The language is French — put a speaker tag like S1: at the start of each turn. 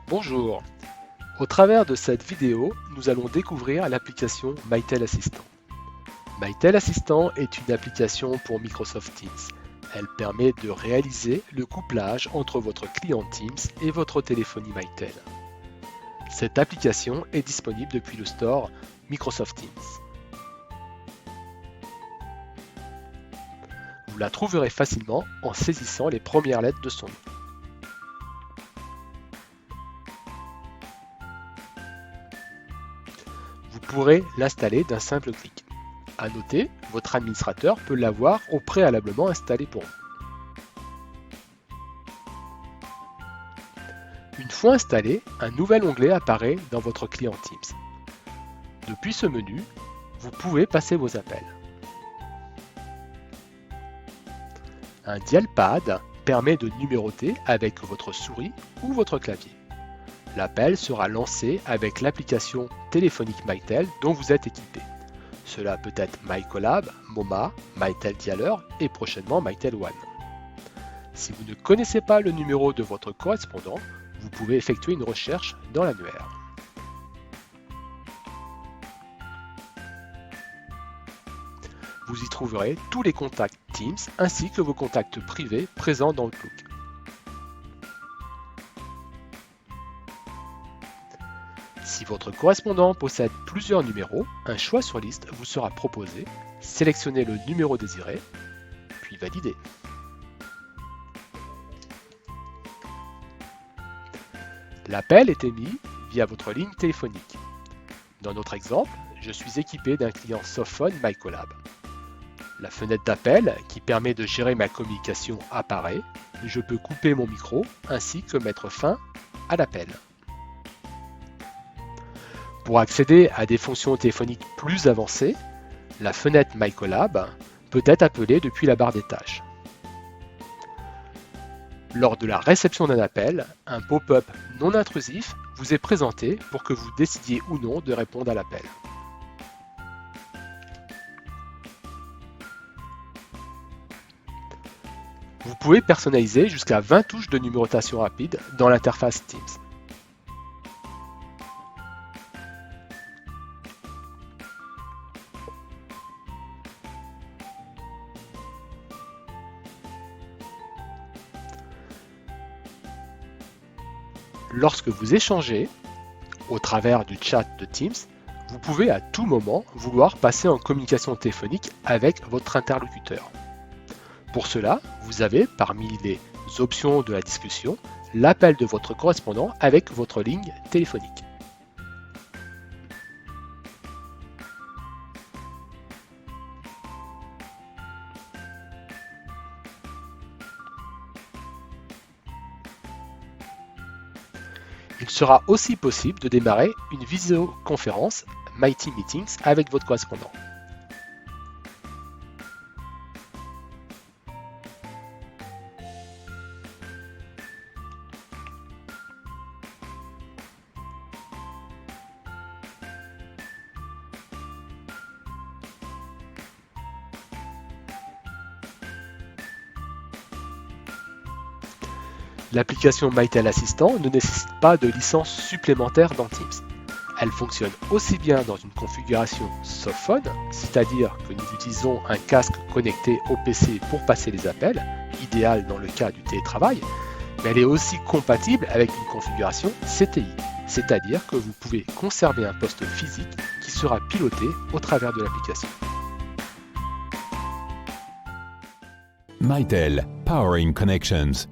S1: Bonjour. Au travers de cette vidéo, nous allons découvrir l'application Mitel Assistant. Mitel Assistant est une application pour Microsoft Teams. Elle permet de réaliser le couplage entre votre client Teams et votre téléphonie Mitel. Cette application est disponible depuis le store Microsoft Teams. Vous la trouverez facilement en saisissant les premières lettres de son nom. Vous pourrez l'installer d'un simple clic. À noter, votre administrateur peut l'avoir au préalablement installé pour vous. Une fois installé, un nouvel onglet apparaît dans votre client Teams. Depuis ce menu, vous pouvez passer vos appels. Un dialpad permet de numéroter avec votre souris ou votre clavier. L'appel sera lancé avec l'application téléphonique Mitel dont vous êtes équipé. Cela peut être MyCollab, MoMa, Mitel Dialer et prochainement Mitel One. Si vous ne connaissez pas le numéro de votre correspondant, vous pouvez effectuer une recherche dans l'annuaire. Vous y trouverez tous les contacts Teams ainsi que vos contacts privés présents dans Outlook. Si votre correspondant possède plusieurs numéros, un choix sur liste vous sera proposé. Sélectionnez le numéro désiré, puis validez. L'appel est émis via votre ligne téléphonique. Dans notre exemple, je suis équipé d'un client softphone MyCollab. La fenêtre d'appel qui permet de gérer ma communication apparaît. Je peux couper mon micro ainsi que mettre fin à l'appel. Pour accéder à des fonctions téléphoniques plus avancées, la fenêtre MyCollab peut être appelée depuis la barre des tâches. Lors de la réception d'un appel, un pop-up non intrusif vous est présenté pour que vous décidiez ou non de répondre à l'appel. Vous pouvez personnaliser jusqu'à 20 touches de numérotation rapide dans l'interface Teams. Lorsque vous échangez au travers du chat de Teams, vous pouvez à tout moment vouloir passer en communication téléphonique avec votre interlocuteur. Pour cela, vous avez parmi les options de la discussion l'appel de votre correspondant avec votre ligne téléphonique. Il sera aussi possible de démarrer une visioconférence Mighty Meetings avec votre correspondant. L'application Mitel Assistant ne nécessite pas de licence supplémentaire dans Teams. Elle fonctionne aussi bien dans une configuration softphone, c'est-à-dire que nous utilisons un casque connecté au PC pour passer les appels, idéal dans le cas du télétravail, mais elle est aussi compatible avec une configuration CTI, c'est-à-dire que vous pouvez conserver un poste physique qui sera piloté au travers de l'application.
S2: Mitel, Powering Connections.